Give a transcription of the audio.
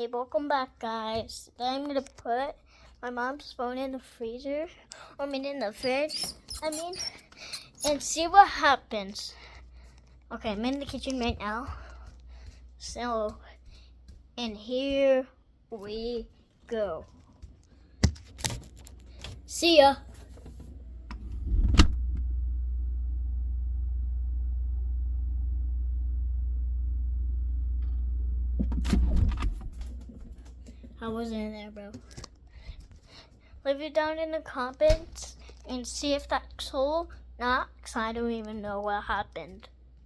Hey, welcome back, guys. Today I'm gonna put my mom's phone in the freezer, in the fridge, and see what happens. Okay, I'm in the kitchen right now. So, and here we go. See ya. How was it in there, bro? Leave it down in the comments and see if that's cool. Not, because I don't even know what happened.